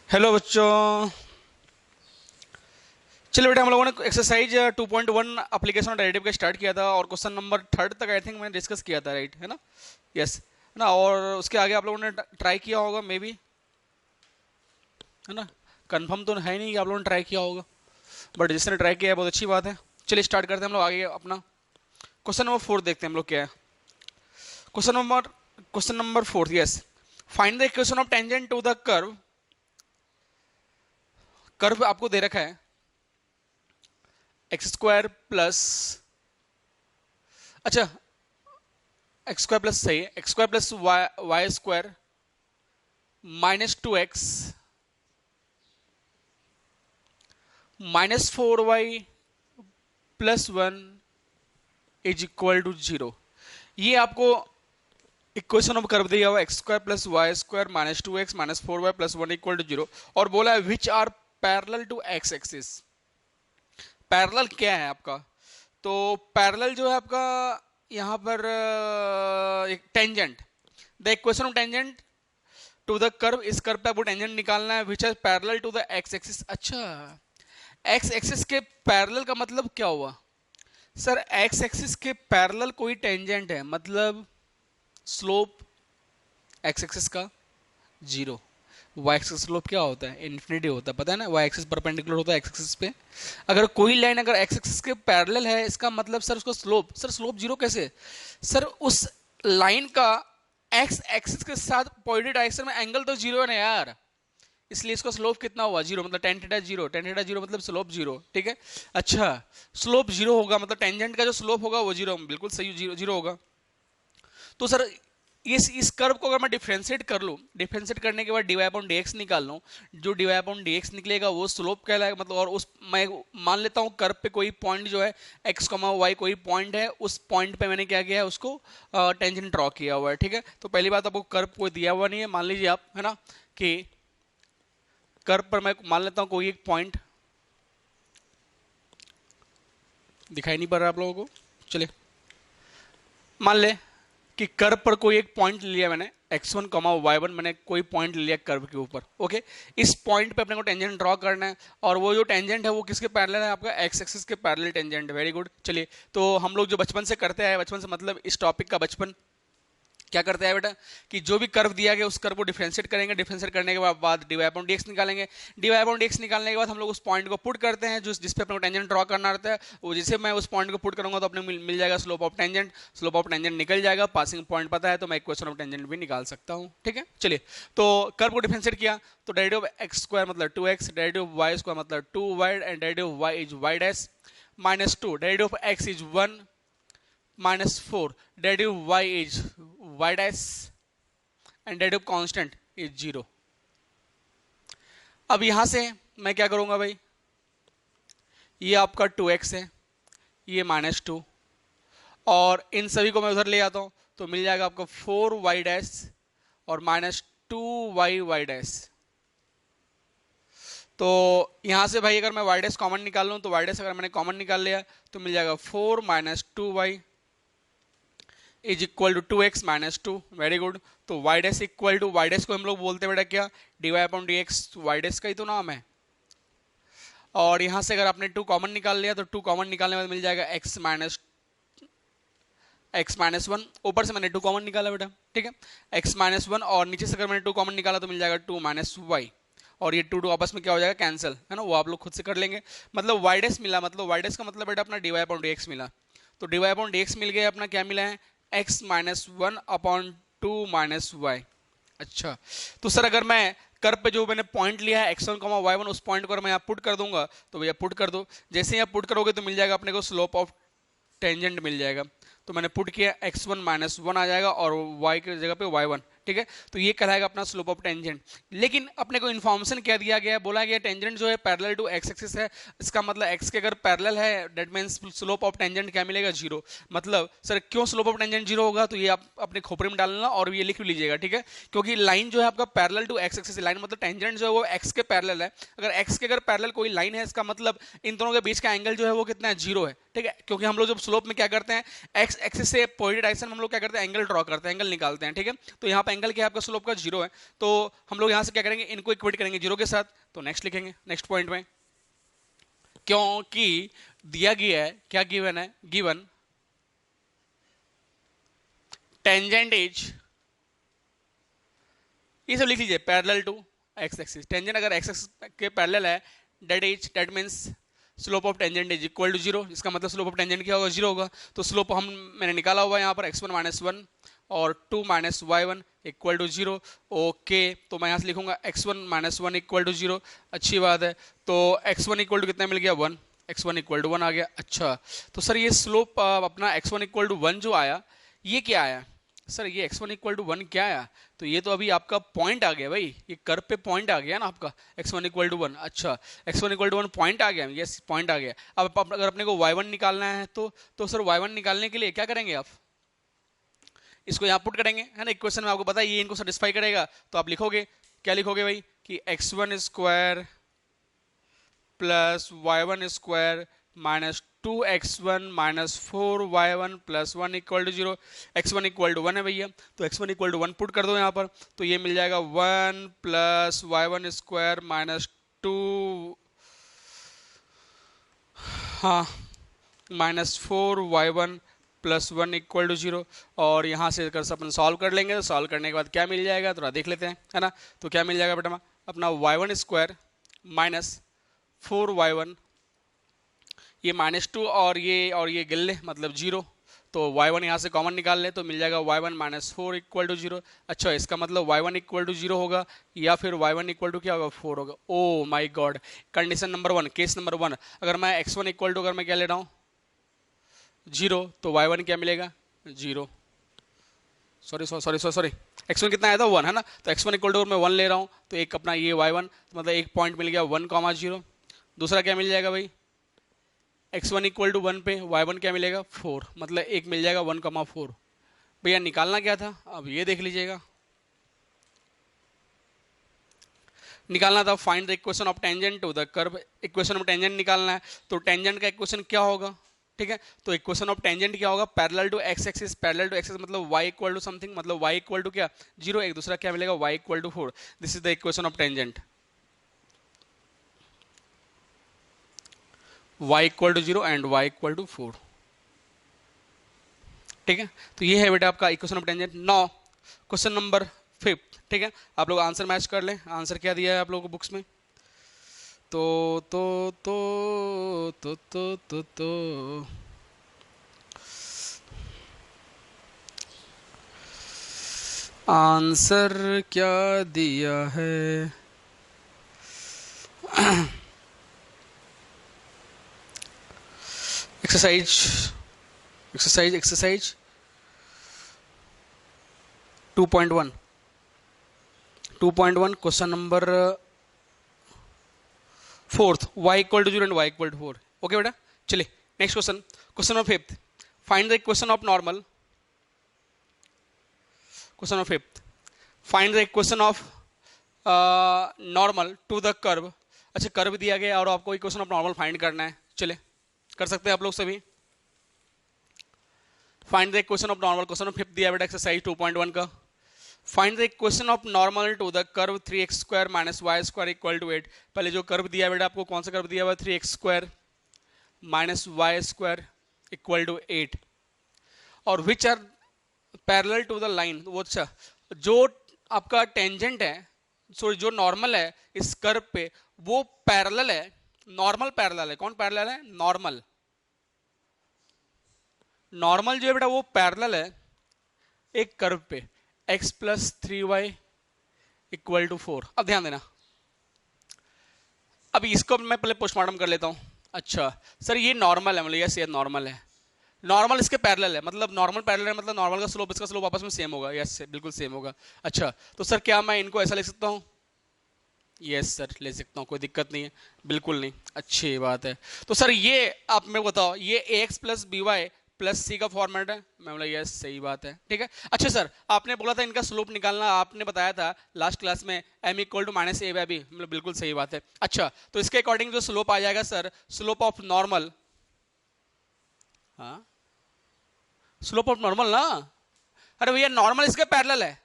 Hello बच्चों। चलिए बेटा, हम लोगों ने एक्सरसाइज 2.1 एप्लीकेशन ऑफ डेरिवेटिव का स्टार्ट किया था और क्वेश्चन नंबर थर्ड तक आई थिंक मैंने डिस्कस किया था, राइट है ना? यस है ना। और उसके आगे आप लोगों ने ट्राई किया होगा मे बी, है ना? कंफर्म तो है नहीं कि आप लोगों ने ट्राई किया होगा, बट जिसने ट्राई किया है बहुत अच्छी बात है। चलिए स्टार्ट करते हैं हम लोग आगे अपना क्वेश्चन नंबर 4 देखते हैं हम लोग क्या है। Question number 4, yes. Find the equation of tangent to the curve. Curve आपको दे रखा है एक्स स्क्वायर प्लस, अच्छा, एक्स स्क्वायर प्लस सही है, x square plus y square -2x -4y plus 1 is equal to 0। ये आपको इक्वेशन ऑफ कर्व दिया हुआ x square plus y square -2x -4y plus 1 equal to 0, और बोला है which are parallel to x axis. Parallel क्या है आपका? तो पैरेलल जो है आपका यहाँ पर एक tangent, the equation of tangent to the curve, इस कर्व पे आपको टेंजेंट निकालना है which are parallel to the x axis. अच्छा, एक्स एक्सिस के पैरेलल का मतलब क्या हुआ सर? एक्स एक्सिस के पैरेलल कोई टेंजेंट है मतलब स्लोप एक्स एक्सिस का 0। वाई एक्सिस स्लोप क्या होता है? इन्फिनिटी होता है, पता है ना? वाई एक्सिस परपेंडिकुलर होता है एक्स एक्सिस पे। अगर कोई लाइन अगर एक्स एक्सिस के पैरेलल है, इसका मतलब सर उसको स्लोप, सर स्लोप 0 कैसे? सर उस लाइन का एक्स एक्सिस के साथ पॉजिटिव डायरेक्शन में एंगल तो 0 है ना यार, इसलिए इसका स्लोप कितना हुआ? 0, मतलब टेन थीटा 0, टेन थीटा 0 मतलब स्लोप 0, ठीक है। अच्छा, स्लोप 0 होगा मतलब टेंजेंट का जो स्लोप होगा वो 0, बिल्कुल सही, 0 होगा। तो सर इस कर्व को अगर मैं डिफरेंशिएट कर लूँ, डिफरेंशिएट करने के बाद D Y upon D x निकाल लूँ, जो d Y upon D x निकलेगा वो स्लोप कहलाएगा, मतलब। और उस मैं मान लेता हूँ कर्व पे कोई पॉइंट जो है एक्स कॉमा वाई कोई पॉइंट है, उस पॉइंट पे मैंने क्या किया है, उसको टेंजेंट ड्रॉ किया हुआ है, ठीक है। तो पहली बात, आपको कर्व कोई दिया हुआ नहीं है, मान लीजिए आप, है ना, कि कर्व पर मैं मान लेता हूँ कोई एक पॉइंट, दिखाई नहीं पड़ रहा आप लोगों को, चलिए मान ले कि कर्व पर कोई एक पॉइंट लिया मैंने x1 y1, मैंने कोई पॉइंट लिया कर्व के ऊपर, ओके। इस पॉइंट पे अपने को टेंजेंट ड्रॉ करना है, और वो जो टेंजेंट है वो किसके पैरेलल है? आपका एक्स एक्सिस के पैरेलल टेंजेंट। Very good. चलिए, तो हम लोग जो बचपन से करते हैं, बचपन से मतलब इस टॉपिक का बचपन क्या करते हैं बेटा, कि जो भी कर्व दिया गया उस कर्व को डिफरेंशिएट करेंगे, डिफरेंशिएट करने के बाद D Y upon D X निकालेंगे, D Y upon D X निकालने के बाद हम लोग उस पॉइंट को पुट करते हैं जो जिस पे अपने को टेंजेंट ड्रॉ करना रहता है, वो जिसे मैं उस पॉइंट को पुट करूंगा तो अपने मिल जाएगा slope of tangent, slope of tangent निकल जाएगा, पासिंग पॉइंट पता है तो मैं इक्वेशन ऑफ टेंजेंट भी निकाल सकता हूँ, ठीक है। चलिए, तो कर्व को डिफरेंशिएट किया तो डेरिवेटिव ऑफ एक्स स्क्वायर मतलब 2x, derivative of Y square मतलब 2y, and derivative of y is y dash -2, derivative of x is 1 -4, derivative of y is y dash, and derivative constant is 0। अब यहां से मैं क्या करूंगा भाई, ये आपका 2x है, ये -2, और इन सभी को मैं उधर ले आता हूं तो मिल जाएगा आपको 4y डैश और -2y डैश। तो यहां से भाई अगर मैं y डैश कॉमन निकाल लूं तो y डैश अगर मैंने कॉमन निकाल लिया तो मिल जाएगा 4 -2y is equal to 2x -2। Very good. तो y dash equal to, y dash को हम लोग बोलते हैं बेटा क्या, d Y upon D x, y dash का ही तो नाम है। और यहां से अगर आपने 2 कॉमन निकाल लिया तो 2 कॉमन निकालने में मिल जाएगा x-1, ऊपर से मैंने 2 कॉमन निकाला बेटा, ठीक है, x-1, और नीचे से अगर मैंने 2 कॉमन निकाला तो मिल जाएगा 2 -y, और ये 2 आपस में क्या हो जाएगा, कैंसिल, है ना, वो आप लोग खुद से कर लेंगे। मतलब y डैश मिला, मतलब y डैश का मतलब बेटा अपना D Y upon D X मिला, तो D Y upon D X मिल गया, अपना क्या मिला है, x-1 अपॉन 2 y। अच्छा, तो सर अगर मैं कर्व पे जो मैंने पॉइंट लिया है x1 y1, उस पॉइंट को अगर मैं यहाँ पुट कर दूंगा तो भैया पुट कर दो, जैसे यहाँ पुट करोगे तो मिल जाएगा अपने को स्लोप ऑफ टेंजेंट मिल जाएगा। तो मैंने पुट किया x1 -1 आ जाएगा और y की जगह पे y1, ठीक है। तो ये कहलाएगा अपना स्लोप ऑफ टेंजेंट। लेकिन अपने को इन्फॉर्मेशन क्या दिया गया है, बोला गया टेंजेंट जो है पैरेलल टू एक्स एक्सिस है, इसका मतलब x के अगर पैरेलल है that means slope of tangent क्या मिलेगा, 0। मतलब सर क्यों स्लोप ऑफ टेंजेंट 0 होगा, तो ये आप अपने खोपड़े में डालना और ये लिख लीजिएगा, ठीक है। क्योंकि लाइन जो है आपका parallel to x axis, line मतलब टेंजेंट जो है वो x के पैरेलल है, अगर x के अगर पैरेलल कोई लाइन है इसका मतलब इन दोनों के बीच का एंगल जो है वो कितना है, 0 है, ठीक है। क्योंकि हम लोग जब स्लोप में क्या करते हैं, एक्स एक्सिस से पॉजिटिव डायरेक्शन में हम लोग क्या करते हैं, एंगल ड्रॉ करते हैं, एंगल निकालते हैं, ठीक है। तो यहाँ पे एंगल क्या है आपका स्लोप का 0 है, तो हम लोग यहाँ से क्या करेंगे, इनको इक्वेट करेंगे 0 के साथ। तो नेक्स्ट लिखेंगे, नेक्स्ट पॉइंट में, क्योंकि दिया गया है, क्या गिवन है, गिवन टेंजेंट इज, ये सब लिख लीजिए, parallel to x axis. Tangent अगर एक्स एक्सिस के पैरेलल है, that means slope of tangent is equal to 0। इसका मतलब स्लोप ऑफ टेंजेंट क्या होगा, 0 होगा। तो स्लोप मैंने निकाला हुआ है यहाँ पर x1 माइनस 1 और 2 minus y1 equal to 0। Okay, तो मैं यहाँ से लिखूंगा x1 माइनस 1 इक्वल टू 0। अच्छी बात है। तो x1 इक्वल टू कितना मिल गया, 1। x1 इक्वल टू 1 आ गया। अच्छा, तो सर ये स्लोप अपना x1 इक्वल टू 1 जो आया, ये क्या आया सर, ये x1 इक्वल टू 1 क्या आया, तो ये तो अभी आपका पॉइंट आ गया भाई, ये कर्व पे पॉइंट आ गया ना आपका x1 इक्वल टू 1। अच्छा, x1 इक्वल टू 1 पॉइंट आ गया, यस पॉइंट आ गया। अब अगर अपने को y1 निकालना है तो सर y1 निकालने के लिए क्या करेंगे आप, इसको यहाँ पुट करेंगे, है ना। इक्वेशन में आपको पता है ये इनको सेटिस्फाई करेगा, तो आप लिखोगे, क्या लिखोगे भाई, कि x1 square plus y1 square minus 2x1 minus 4y1 plus 1 equal to 0। x1 equal to 1 है भैया, तो x1 इक्वल टू 1 पुट कर दो यहाँ पर, तो ये मिल जाएगा 1 प्लस y1 स्क्वायर माइनस 2, हाँ, minus 4y1 plus 1 equal to 0। और यहाँ से अगर अपन सॉल्व कर लेंगे, तो सॉल्व करने के बाद क्या मिल जाएगा, थोड़ा देख लेते हैं, है ना। तो क्या मिल जाएगा बेटा, अपना y1 स्क्वायर माइनस 4y1, ये माइनस 2 और ये गिल ले, मतलब 0। तो y1 यहाँ से कॉमन निकाल ले, तो मिल जाएगा y1 माइनस 4 इक्वल टू 0। अच्छा, इसका मतलब y1 इक्वल टू 0 होगा, या फिर y1 इक्वल टू क्या होगा, 4 होगा। Oh my god, condition number 1, case number 1, अगर मैं x1 इक्वल टू, अगर मैं क्या ले रहा हूँ 0, तो y1 क्या मिलेगा, 0। सॉरी, x1 कितना आया था, 1, है ना। तो x1 इक्वल टू मैं 1 ले रहा हूँ, तो एक अपना ये y1, तो मतलब एक पॉइंट मिल गया 1,0। दूसरा क्या मिल जाएगा भाई, x1 इक्वल टू 1 पे y1 क्या मिलेगा, 4, मतलब एक मिल जाएगा 1,4। भैया निकालना क्या था, अब ये देख लीजिएगा, निकालना था find the equation of tangent to the curve. Equation of tangent निकालना है, तो टेंजेंट का इक्वेशन क्या होगा, ठीक है। तो इक्वेशन ऑफ टेंजेंट क्या होगा, parallel to x axis, parallel to axis मतलब y इक्वल टू समथिंग, मतलब y इक्वल टू क्या, 0, एक दूसरा क्या मिलेगा, y equal to 4। This is the equation of tangent, y equal to 0 and y equal to 4, ठीक है। तो ये है बेटा आपका equation of tangent. Now question number 5, ठीक है। आप लोग आंसर मैच कर लें, आंसर क्या दिया है आप लोगों को बुक्स में, तो आंसर क्या दिया है, exercise 2.1 question number 4th, y equal to 0 and y equal to 4। Okay बेटा, चलिए next question, question number 5th, find the equation of normal, question number 5th, find the equation of normal to the curve. अच्छा, curve दिया गया और आपको equation of normal find करना है, चलिए कर सकते हैं आप लोग सभी। Find the equation of normal, question number 5th दिया बेटा एक्सरसाइज 2.1 का। Find the equation of normal to the curve 3x square minus y square equal to 8। पहले जो कर्व दिया बेटा आपको, कौन सा कर्व दिया हुआ, 3x square minus y square equal to 8, और which are parallel to the line. वो अच्छा, जो आपका टेंजेंट है, सॉरी जो नॉर्मल है इस कर्व पे, वो पैरेलल है, नॉर्मल पैरेलल है। कौन पैरेलल है, नॉर्मल। नॉर्मल जो है बेटा वो पैरेलल है एक कर्व पे, x plus 3y equal to 4। अब ध्यान देना, अब इसको मैं पहले पोस्टमार्टम कर लेता हूं। अच्छा सर, ये नॉर्मल है, मतलब यस ये नॉर्मल है, नॉर्मल इसके पैरेलल है, मतलब नॉर्मल पैरेलल है, मतलब नॉर्मल का स्लोप इसका स्लोप आपस में सेम होगा, यस बिल्कुल सेम होगा। अच्छा, तो सर क्या मैं इनको ऐसा लिख सकता हूँ, यस सर ले सकता हूँ, कोई दिक्कत नहीं है, बिल्कुल नहीं, अच्छी बात है। तो सर ये आप मेरे को बताओ, ये ax plus B Y plus C का फॉर्मेट है, मैं बोला यस सही बात है, ठीक है। अच्छा सर, आपने बोला था इनका स्लोप निकालना, आपने बताया था लास्ट क्लास में m equal to minus a by b, मतलब बिल्कुल सही बात है। अच्छा, तो इसके अकॉर्डिंग जो स्लोप आ जाएगा सर, स्लोप ऑफ नॉर्मल, हाँ स्लोप ऑफ नॉर्मल ना, अरे भैया नॉर्मल इसके पैरेलल है,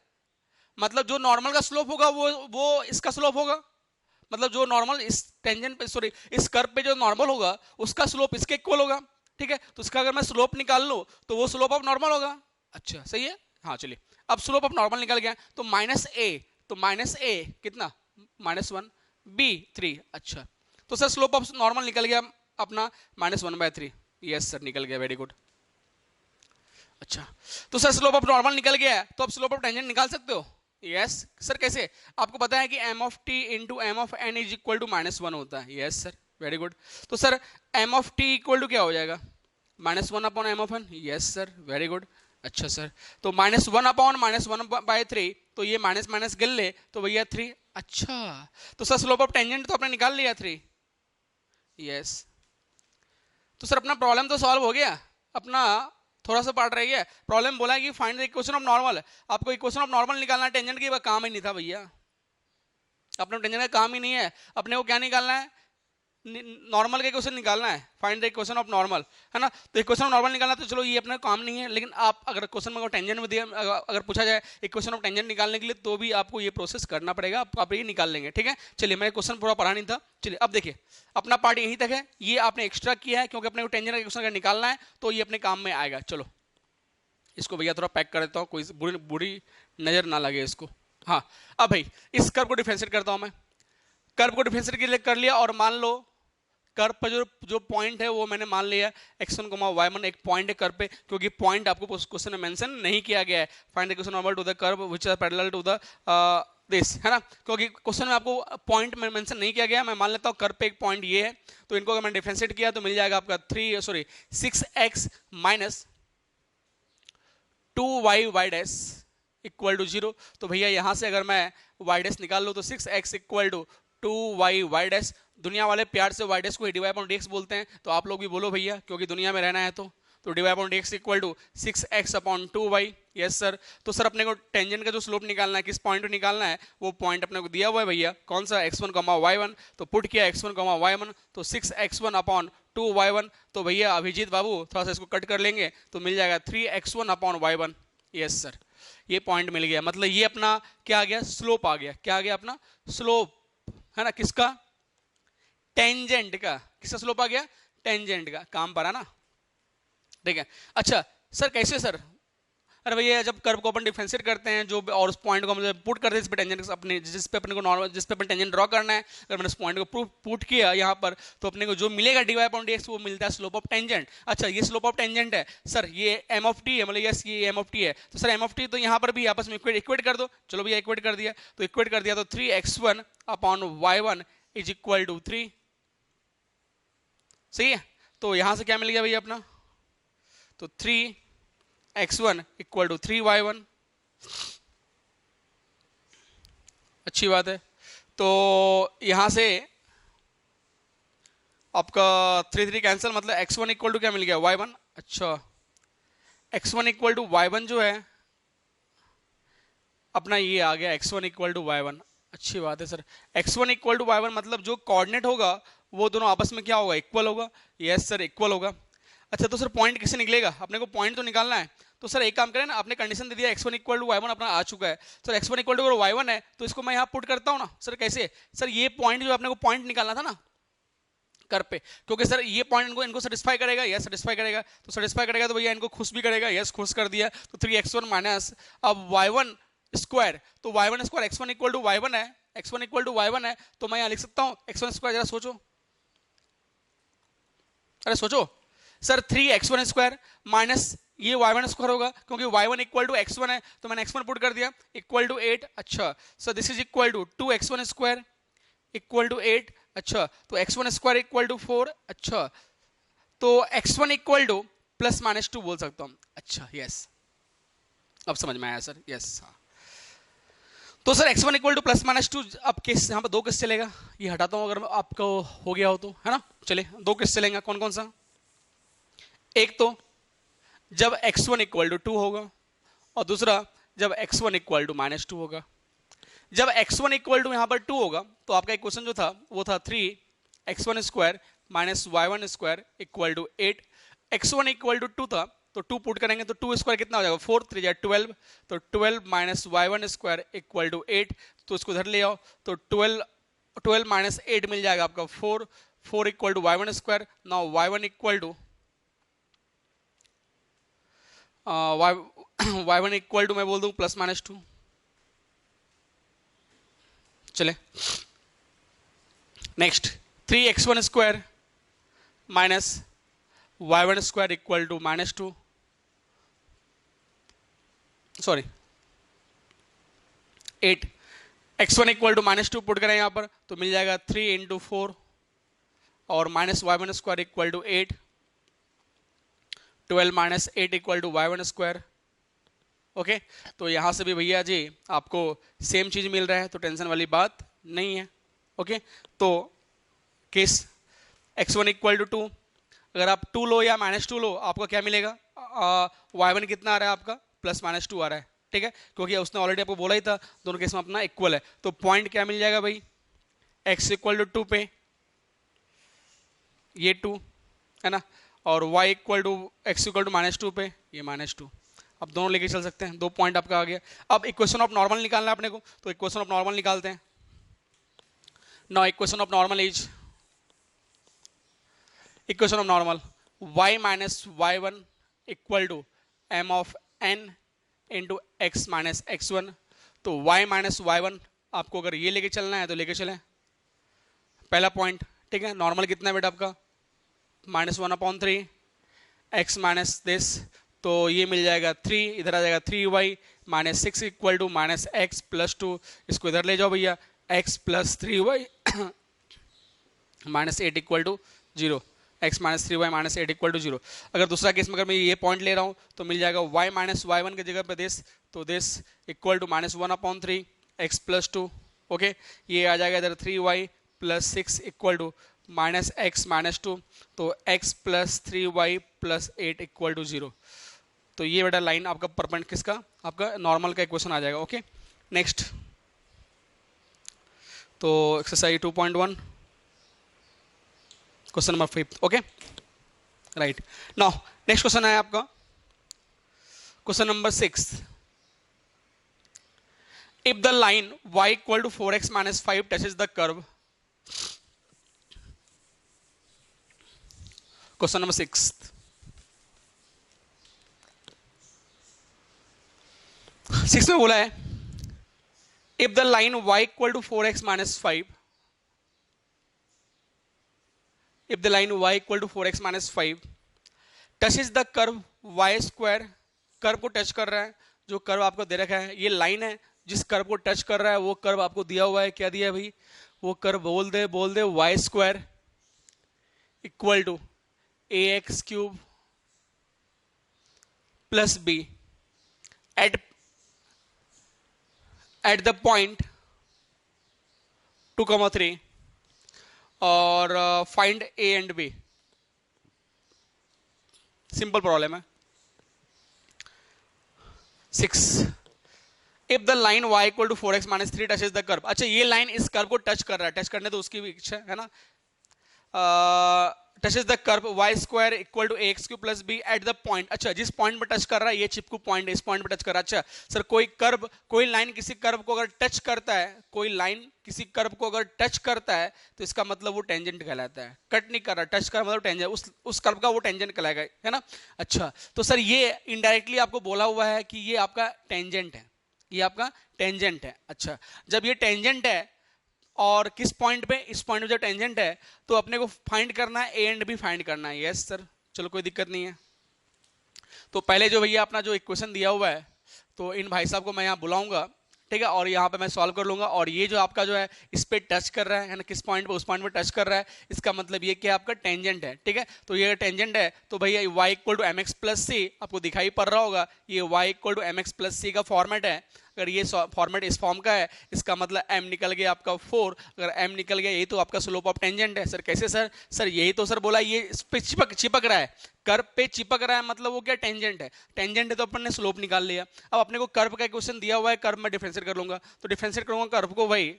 मतलब जो नॉर्मल का स्लोप होगा वो इसका स्लोप होगा, मतलब जो नॉर्मल इस टेंजेंट पे, सॉरी इस कर्व पे जो नॉर्मल होगा उसका स्लोप इसके इक्वल होगा, ठीक है। तो इसका अगर मैं स्लोप निकाल लूं तो वो स्लोप ऑफ नॉर्मल होगा। अच्छा सही है, हाँ चलिए अब स्लोप ऑफ नॉर्मल निकल गया, तो माइनस ए कितना -1, बी 3। अच्छा तो सर स्लोप ऑफ नॉर्मल निकल गया अपना -1/3। यस सर निकल गया, वेरी गुड। अच्छा तो सर स्लोप ऑफ नॉर्मल निकल गया है, तो अब स्लोप ऑफ टेंजेंट निकाल सकते हो। यस सर कैसे, आपको पता है कि m of t into M of n is equal to -1 होता है। Yes sir very good. तो sir m of t equal to क्या हो जाएगा, -1 upon M of n। Yes sir very good. अच्छा सर तो -1 अपॉन -1/3, तो ये माइनस माइनस गिल ले तो भैया 3। अच्छा तो सर स्लोप ऑफ टेंजेंट तो आपने निकाल लिया 3। यस तो सर अपना प्रॉब्लम तो सॉल्व हो गया, अपना थोड़ा सा पार्ट रह गया। प्रॉब्लम बोला है कि find the equation of normal, आपको इक्वेशन ऑफ नॉर्मल निकालना है, टेंजेंट की काम ही नहीं था भैया, अपने टेंजेंट का काम ही नहीं है। अपने को क्या निकालना है, नॉर्मल का इक्वेशन निकालना है, find the equation of normal, है ना। तो इक्वेशन ऑफ नॉर्मल निकालना, तो चलो ये अपना काम नहीं है, लेकिन आप अगर क्वेश्चन में टेंजेंट में दिया, अगर पूछा जाए इक्वेशन ऑफ टेंजेंट निकालने के लिए, तो भी आपको ये प्रोसेस करना पड़ेगा, आप ये निकाल लेंगे, ठीक है। चलिए मैं क्वेश्चन पूरा पढ़ा नहीं था, चलिए अब देखिए अपना पार्ट यहीं तक है, ये आपने एक्स्ट्रा किया है क्योंकि अपने को टेंजेंट का इक्वेशन अगर निकालना है तो ये अपने काम में आएगा। चलो इसको भैया थोड़ा पैक कर देता हूँ, कोई बुरी नजर ना लगे इसको। हाँ अब भाई इस कर्व को डिफरेंशिएट करता हूँ मैं, कर्व को डिफरेंशिएट कर लिया, और मान लो कर्व पर जो पॉइंट है वो मैंने मान लिया x1, y1 एक पॉइंट है कर्व पे, क्योंकि पॉइंट आपको क्वेश्चन में मेंशन नहीं किया गया है। Find the equation normal to the curve which are parallel to the this, है ना, क्योंकि क्वेश्चन में आपको पॉइंट में मेंशन नहीं किया गया। मैं मान लेता हूँ कर्व पे एक पॉइंट ये है, तो इनको अगर मैं डिफरेंशिएट किया तो मिल जाएगा आपका 6x minus 2y dash equal to 0। तो भैया यहां से अगर मैं y डैश निकाल लूँ तो 6x equal to 2y dash, दुनिया वाले प्यार से y डैश को dy अपॉन dx बोलते हैं, तो आप लोग भी बोलो भैया क्योंकि दुनिया में रहना है। तो dy upon dx equal to 6x upon 2y। Yes sir. तो सर अपने को टेंजेंट का जो स्लोप निकालना है, किस पॉइंट को निकालना है, वो पॉइंट अपने को दिया हुआ है भैया, कौन सा, x1, y1। तो पुट किया x1, y1, तो 6x1 अपॉन 2y1। तो भैया अभिजीत बाबू थोड़ा सा इसको कट कर लेंगे तो मिल जाएगा 3x1 upon y1। Yes sir ये पॉइंट मिल गया, मतलब ये अपना क्या आ गया, स्लोप आ गया। क्या आ गया अपना स्लोप, है ना, किसका, टेंजेंट का। किसका स्लोप आ गया, टेंजेंट का। काम पर है ना, ठीक है। अच्छा सर कैसे सर, अरे भैया जब कर्व को अपन डिफरेंशिएट करते हैं जो, और उस पॉइंट को हम पुट करते हैं इस पे टेंजेंट अपने, जिस पे अपने को नॉर्मल, जिस पे अपन टेंजेंट ड्रॉ करना है, अगर मैंने उस पॉइंट को पुट किया यहाँ पर, तो अपने को जो मिलेगा dy अपॉन dx वो मिलता है स्लोप ऑफ टेंजेंट। अच्छा ये स्लोप ऑफ टेंजेंट है सर, ये m ऑफ t है, मतलब यस ये m ऑफ t है, तो सर m ऑफ t तो यहाँ पर भी आपस में इक्वेट कर दो। चलो भैया इक्वेट कर दिया, तो इक्वेट कर दिया तो 3x1 upon y1 is equal to 3। सही है, तो यहां से क्या मिल गया भैया अपना, तो 3x1 इक्वल टू 3y1। अच्छी बात है, तो यहां से आपका 3 कैंसिल, मतलब x1 इक्वल टू क्या मिल गया, y1। अच्छा x1 इक्वल टू y1 जो है अपना ये आ गया x1 इक्वल टू y1। अच्छी बात है sir, x1 equal to y1 मतलब जो कोऑर्डिनेट होगा वो दोनों आपस में क्या होगा, इक्वल होगा। यस सर इक्वल होगा। अच्छा तो सर पॉइंट किससे निकलेगा, अपने को पॉइंट तो निकालना है। तो सर एक काम करें ना, आपने कंडीशन दे दिया x1 इक्वल टू y1 अपना आ चुका है, sir x1 equal to y1 है, तो इसको मैं यहाँ पुट करता हूँ ना। सर कैसे, सर ये पॉइंट जो अपने को पॉइंट निकालना था ना कर पे, क्योंकि सर ये पॉइंट इनको सेटिस्फाई करेगा, यस सेटिस्फाई करेगा, तो सेटिस्फाई करेगा तो भैया इनको खुश भी करेगा। यस खुश कर दिया, तो 3x1 माइनस अब y1 स्क्वायर, तो y1 square x1 equal to y1 है, x1 इक्वल टू y1 है, तो मैं यहाँ लिख सकता हूँ x1 स्क्वायर, जरा सोचो, अरे सोचो सर 3x1 स्क्वायर माइनस ये y1 स्क्वायर होगा, क्योंकि y1 इक्वल टू x1 है, तो मैंने x1 पुट कर दिया इक्वल टू 8। अच्छा sir this is equal to 2x1 square equal to 8। अच्छा तो x1 स्क्वायर इक्वल टू 4। अच्छा तो x1 equal two plus minus 2 बोल सकता हूँ। अच्छा यस अब समझ में आया सर, यस हाँ। तो sir x1 equal two plus minus 2, अब केस यहाँ पर दो केस चलेगा, ये हटाता हूँ अगर आपको हो गया हो तो, है ना। चलिए दो केस चलेंगे, कौन कौन सा, एक तो जब x1 इक्वल टू 2 होगा, और दूसरा जब x1 इक्वल टू माइनस 2 होगा। जब x1 इक्वल टू यहाँ पर 2 होगा तो आपका इक्वेशन जो था वो था 3x1 square minus y1 square equal to 8। x1 equal to 2 था, तो 2 पुट करेंगे तो 2 स्क्वायर कितना हो जाएगा 4, 3 या 12, तो 12 minus y1 square equal to 8, तो इसको इधर ले आओ तो 12 माइनस 8 मिल जाएगा आपका 4, 4 equal to y1 square. Now y1 equal to y1 equal to मैं बोल दूं प्लस माइनस 2। चले next 3x1 square minus y1 square equal to minus 2, sorry 8, x1 equal to minus 2 put करें यहां पर तो मिल जाएगा 3 इंटू 4 और minus y1 square equal to 8, 12 minus 8 equal to y1 square. Okay, तो यहां से भी भैया जी आपको सेम चीज मिल रहा है तो टेंशन वाली बात नहीं है। ओके, तो केस x1 इक्वल टू 2, अगर आप 2 लो या माइनस 2 लो आपको क्या मिलेगा, y1 कितना आ रहा है आपका प्लस माइनस 2 आ रहा है, ठीक है, क्योंकि उसने ऑलरेडी आपको बोला ही था दोनों केस में अपना इक्वल है। तो पॉइंट क्या मिल जाएगा भाई, x इक्वल टू 2 पे ये 2 है ना, और y equal to x equal to minus 2 पे ये माइनस 2। अब दोनों लेके चल सकते हैं, 2 पॉइंट आपका आ गया। अब इक्वेशन ऑफ नॉर्मल निकालना है अपने को, तो इक्वेशन ऑफ नॉर्मल निकालते हैं। Now equation of normal is equation of normal y minus y1 equal to m of n into x minus x1। तो y माइनस y1 आपको अगर ये लेके चलना है तो लेके चलें, पहला पॉइंट, ठीक है। नॉर्मल कितना है बेटा आपका -1/3 x माइनस दिस, तो ये मिल जाएगा 3, इधर आ जाएगा 3y minus 6 equal to minus x plus 2, इसको इधर ले जाओ भैया, x plus 3y minus 8 equal to 0, x minus 3y minus 8 equal to 0। अगर दूसरा केस में अगर मैं ये पॉइंट ले रहा हूँ तो मिल जाएगा y माइनस y1 की जगह पे दिस, तो this equal to -1/3 x plus 2। Okay, ये आ जाएगा इधर 3y plus 6 equal to minus x minus 2, तो x plus 3y plus 8 equal to 0। तो ये बेटा लाइन आपका परपेंड किसका, आपका नॉर्मल का इक्वेशन आ जाएगा। ओके, नेक्स्ट तो exercise 2.1 question number 5। Okay right, now next question है आपका question number 6। If the line y equal to 4x minus 5 touches the curve, question number 6 में बोला है if the line y equal to 4x minus 5, if the line y equal to 4x minus 5 touches the curve y square, curve को touch कर रहा है, जो curve आपको दे रखा है, ये लाइन है जिस कर्व को टच कर रहा है वो कर्व आपको दिया हुआ है, क्या दिया है भाई, वो कर्व बोल दे y square equal to ax cube plus b at the point 2,3 और find a and b। Simple problem है। 6 if the line y equal to 4x minus 3 touches the curve, अच्छा ये लाइन इस कर्व को touch कर रहा है, touch करने तो उसकी भी इच्छा है ना, touches the curve y square equal to ax cube plus b at the point, अच्छा जिस पॉइंट पर टच कर रहा है ये चिपकू पॉइंट है, इस पॉइंट पर टच कर रहा है। अच्छा सर कोई कर्व, कोई लाइन किसी कर्व को अगर टच करता है, कोई लाइन किसी कर्व को अगर टच करता है तो इसका मतलब वो टेंजेंट कहलाता है, कट नहीं कर रहा, टच कर मतलब टेंजेंट, उस कर्व का वो टेंजेंट कहलाएगा, है ना। अच्छा तो सर ये इनडायरेक्टली आपको बोला हुआ है कि ये आपका टेंजेंट है, ये आपका टेंजेंट है। अच्छा जब ये टेंजेंट है और किस पॉइंट पे, इस पॉइंट पे जो टेंजेंट है तो अपने को फाइंड करना है ए एंड बी फाइंड करना है। यस सर, चलो कोई दिक्कत नहीं है। तो पहले जो भैया अपना जो इक्वेशन दिया हुआ है तो इन भाई साहब को मैं यहाँ बुलाऊंगा, ठीक है, और यहाँ पे मैं सॉल्व कर लूंगा, और ये जो आपका जो है इस पे टच कर रहा है ना, किस पॉइंट पे, उस पॉइंट पे टच कर रहा है, इसका मतलब ये क्या आपका टेंजेंट है, ठीक है। तो ये टेंजेंट है तो भैया y equal to mx plus C आपको दिखाई पड़ रहा होगा, ये y equal to mx plus C का फॉर्मेट है। अगर ये फॉर्मेट इस फॉर्म का है इसका मतलब m निकल गया आपका 4, अगर m निकल गया यही तो आपका स्लोप ऑफ टेंजेंट है। सर कैसे सर, सर यही तो सर बोला, ये इस पे चिपक रहा है, कर्व पे चिपक रहा है, मतलब वो क्या टेंजेंट है, टेंजेंट है तो अपन ने स्लोप निकाल लिया। अब अपने को कर्व का क्वेश्चन दिया हुआ है, कर्व में डिफरेंशिएट कर लूंगा, तो डिफरेंशिएट करूंगा कर्व को भाई,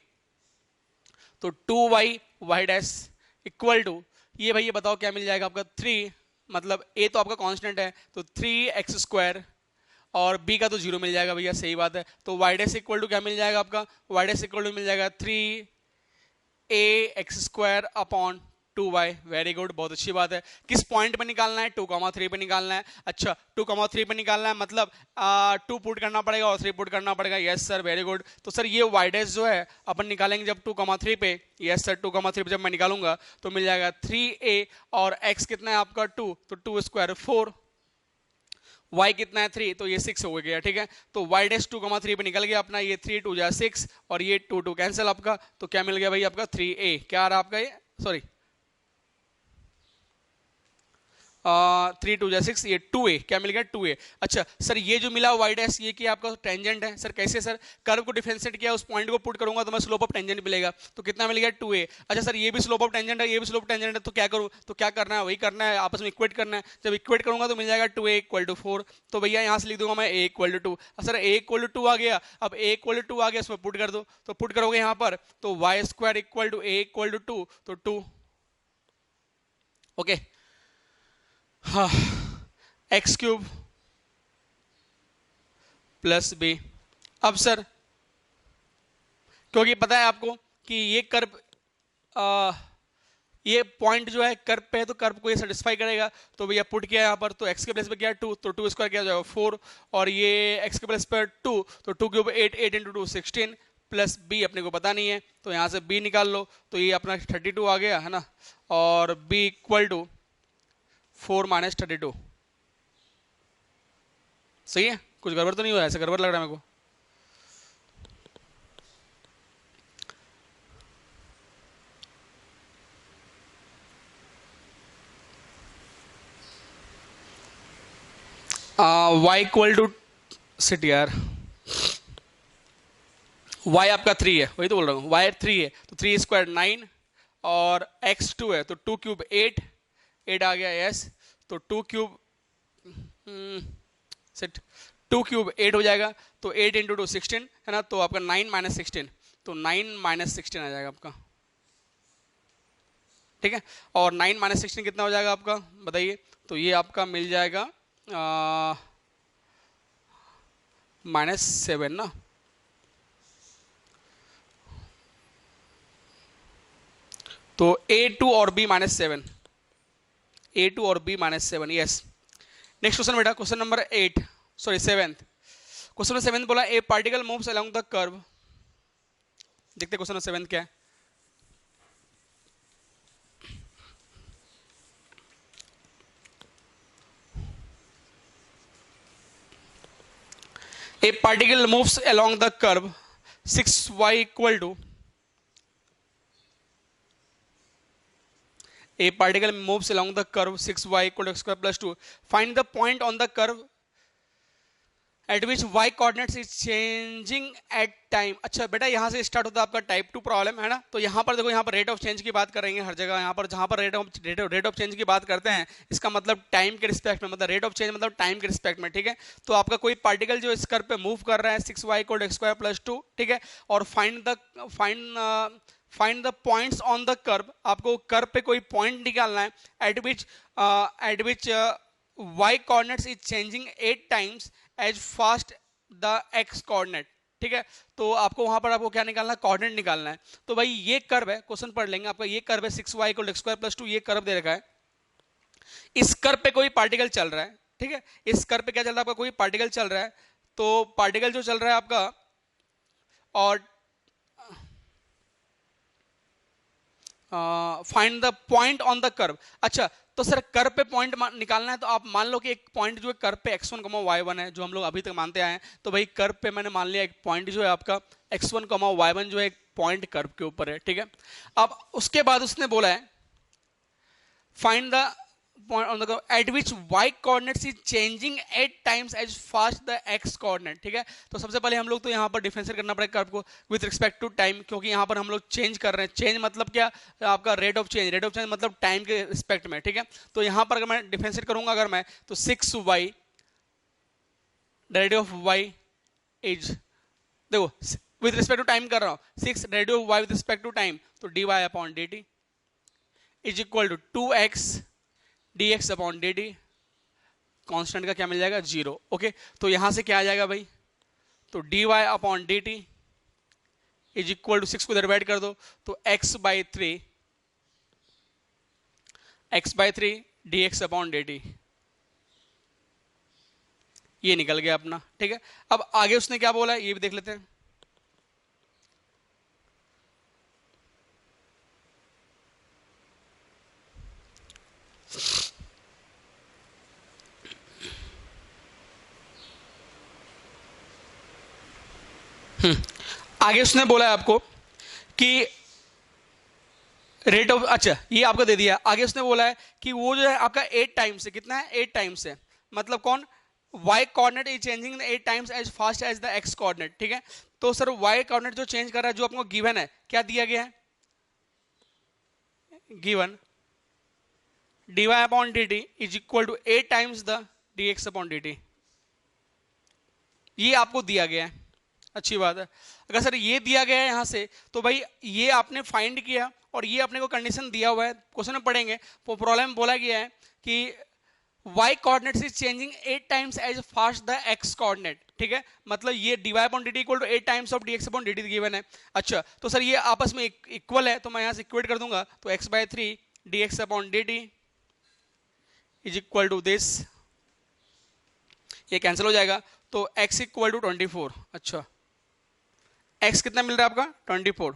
तो 2y y dash equal to ये भाई ये बताओ क्या मिल जाएगा आपका 3 मतलब a तो आपका कांस्टेंट है, तो 3x² और b का तो 0 मिल जाएगा भैया, सही बात है। तो y डैश इक्वल टू क्या मिल जाएगा आपका, y डैश इक्वल टू मिल जाएगा 3ax² upon 2y। Very good, बहुत अच्छी बात है। किस पॉइंट पे निकालना है, 2,3 पे निकालना है। अच्छा 2,3 पे निकालना है, मतलब 2 पुट करना पड़ेगा और 3 पुट करना पड़ेगा। Yes sir, very good. तो सर ये y डैश जो है अपन निकालेंगे जब 2,3 पे। यस सर, 2,3 पे जब मैं निकालूंगा तो मिल जाएगा 3a और x कितना है आपका 2, तो 2² 4, y कितना है 3, तो ये 6 हो गया। ठीक है, तो y डैश 2,3 पे निकल गया अपना, ये 3 2 जा 6 और ये 2 2 कैंसिल आपका, तो क्या मिल गया भाई आपका 3a। क्या आ रहा आपका ये, सॉरी 3 2 जा 6, ये 2a, क्या मिल गया 2a। अच्छा सर ये जो मिला y डैश, ये कि आपका टेंजेंट है। सर कैसे सर, कर्व को डिफरेंशिएट किया, उस पॉइंट को पुट करूंगा तो मैं स्लोप ऑफ टेंजेंट मिलेगा, तो कितना मिल गया 2a। अच्छा सर ये भी स्लोप ऑफ टेंजेंट है, ये भी स्लोप ऑफ टेंजेंट है, तो क्या करूं, तो क्या करना है, वही करना है, आपस में इक्वेट करना है। जब इक्वेट करूंगा तो मिल जाएगा 2a इक्वल टू 4। तो भैया यहाँ से लिख दूंगा मैं a equal to 2। Sir a equal to 2 आ गया, अब a इक्वल टू 2 आ गया, इसमें पुट कर दो, तो पुट करोगे यहाँ पर तो y² equal to a equal to 2, तो 2। ओके, हाँ, x³ प्लस b। अब सर क्योंकि पता है आपको कि ये कर्व ये पॉइंट जो है कर्व पे है, तो कर्व को ये सेटिस्फाई करेगा, तो भैया पुट किया यहाँ पर, तो x के प्लेस पे क्या 2, तो 2² क्या हो जाएगा 4, और ये x के प्लेस पर 2, तो 2 क्यूब 8, 8 इंटू 2 16, प्लस b अपने को पता नहीं है, तो यहाँ से b निकाल लो, तो ये अपना 32 आ गया है ना, और b इक्वल टू 4 माइनस 32। सही है, कुछ गड़बड़ तो नहीं हुआ, ऐसा गड़बड़ लग रहा है मेरे को। y इक्वल टू सिट यार, y आपका 3 है, वही तो बोल रहा हूँ, y 3 है, तो 3² 9 और x 2 है, तो 2 क्यूब 8, 8 आ गया यस, तो 2 क्यूब सेट 2 क्यूब 8 हो जाएगा, तो 8 इंटू 2 16 है ना, तो आपका 9 माइनस 16, तो 9 माइनस 16 आ जाएगा आपका। ठीक है, और 9 माइनस 16 कितना हो जाएगा आपका बताइए, तो ये आपका मिल जाएगा -7 ना, तो A2 और B -7, A2 और B -7। यस, नेक्स्ट क्वेश्चन बेटा, question number 8, sorry 7th question number 7 बोला ए particle moves along the curve. देखते क्वेश्चन नंबर 7 क्या है। A particle moves along the curve 6y equal to, a particle moves along the curve 6y equal to x² plus 2. Find the point on the curve at which y coordinates is changing at time. अच्छा बेटा यहाँ से start होता है आपका type 2 problem है ना, तो यहाँ पर देखो, यहाँ पर रेट ऑफ चेंज की बात करेंगे हर जगह, यहाँ पर जहाँ पर रेट ऑफ चेंज की बात करते हैं, इसका मतलब टाइम के रिस्पेक्ट में, मतलब रेट ऑफ चेंज मतलब टाइम के रिस्पेक्ट में। ठीक है, तो आपका कोई पार्टिकल जो इस कर्व पे मूव कर रहा है 6y equal to x² plus 2, ठीक है, और find the points on the curve, आपको कर्व पे कोई पॉइंट निकालना है eight which y coordinates is changing 8 times as fast the x coordinate। ठीक है, तो आपको वहां पर आपको क्या निकालना है, कोऑर्डिनेट निकालना है। तो भाई ये कर्व है, क्वेश्चन पढ़ लेंगे, आपका ये कर्व है 6y equal to x² plus 2, ये कर्व दे रखा है, इस कर्व पे कोई पार्टिकल चल रहा है। ठीक है, इस कर्व पे क्या चल रहा है आपका, कोई पार्टिकल चल रहा है, तो पार्टिकल जो चल रहा है आपका, और find the point on the curve. अच्छा तो सर कर्व पे पॉइंट निकालना है, तो आप मान लो कि एक पॉइंट जो है कर्व पे x1, y1 है, जो हम लोग अभी तक मानते आए हैं, तो भाई कर्व पे मैंने मान लिया एक पॉइंट जो है आपका x1, y1 जो है एक पॉइंट कर्व के ऊपर है। ठीक है, अब उसके बाद उसने बोला है find the point on the curve at which y coordinates is changing 8 times as fast the x coordinate। ठीक है, तो सबसे पहले हम लोग तो यहाँ पर डिफरेंशिएट करना पड़ेगा कर्व को विद रिस्पेक्ट टू टाइम, क्योंकि यहाँ पर हम लोग चेंज कर रहे हैं। चेंज मतलब क्या, आपका रेट ऑफ चेंज मतलब टाइम के रिस्पेक्ट में। ठीक है, तो यहाँ पर अगर मैं डिफरेंशिएट करूंगा अगर मैं, तो 6y derivative of y is, देखो विद रिस्पेक्ट टू टाइम कर रहा हूँ, 6 derivative of y with respect to time, तो dy upon dt is equal to 2x d x upon D t, constant का क्या मिल जाएगा 0। ओके, तो यहां से क्या आ जाएगा भाई, तो D Y upon D T is equal to 6 को डिवाइड कर दो तो x/3 d x upon D t, ये निकल गया अपना। ठीक है, अब आगे उसने क्या बोला है ये भी देख लेते हैं। आगे उसने बोला है आपको कि रेट ऑफ, अच्छा ये आपको दे दिया। आगे उसने बोला है कि वो जो है आपका 8 टाइम्स है, कितना है 8 टाइम्स है, मतलब कौन, y coordinate is changing 8 times as fast as the x coordinate. ठीक है, तो सर y कोऑर्डिनेट जो चेंज कर रहा है, जो आपको गिवन है, क्या दिया गया है, given dy upon dt is equal to 8 times the dx upon dt, ये आपको दिया गया है। अच्छी बात है, अगर सर ये दिया गया है यहां से, तो भाई ये आपने फाइंड किया और ये अपने को कंडीशन दिया हुआ है, क्वेश्चन में पढ़ेंगे, तो प्रॉब्लम में बोला गया है कि y coordinate is changing 8 times as fast the x coordinate. ठीक है, मतलब ये dy upon dt equal to 8 times of dx upon dt given है। अच्छा, तो सर ये आपस में इक्वल है, तो मैं यहां से इक्वेट कर दूंगा, तो x/3 dx upon dt is equal to this, ये कैंसिल हो जाएगा, तो x इक्वल टू 24। अच्छा, x कितना मिल रहा है आपका 24।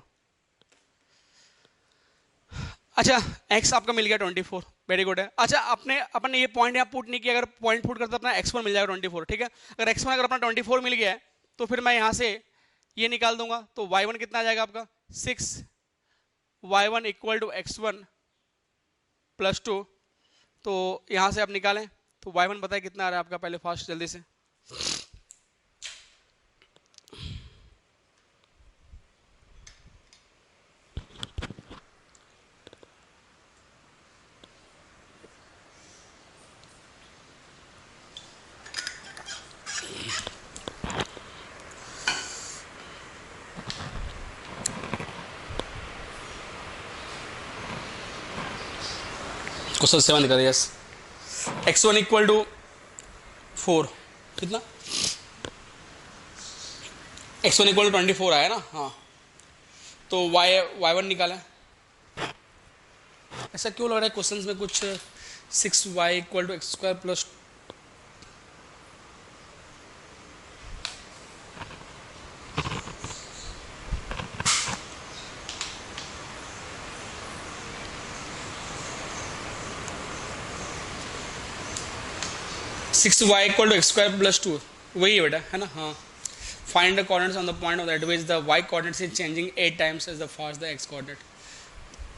अच्छा, x आपका मिल गया 24, वेरी गुड है। अच्छा, अपने ये पॉइंट यहाँ पुट नहीं किया, अगर पॉइंट पुट करता अपना x1 मिल जाएगा 24। ठीक है, अगर x1 अगर अपना 24 मिल गया है, तो फिर मैं यहाँ से ये निकाल दूंगा, तो y1 कितना आ जाएगा आपका 6, y1 equal to x1 plus 2, तो यहाँ से आप निकालें, तो y1 पता है कितना आ रहा है आपका, पहले फास्ट जल्दी से, क्वेश्चन 7 कर, यस, x1 इक्वल टू 4, कितना x1 इक्वल टू 24 आया ना, हाँ, तो y1 निकाला। ऐसा क्यों लग रहा है क्वेश्चंस में कुछ 6y equal to x square plus 6y equal to x square plus 2, वही है बेटा, है ना, हाँ। Find the coordinates on the point of that which the y coordinates is changing 8 times as the fast the x coordinate.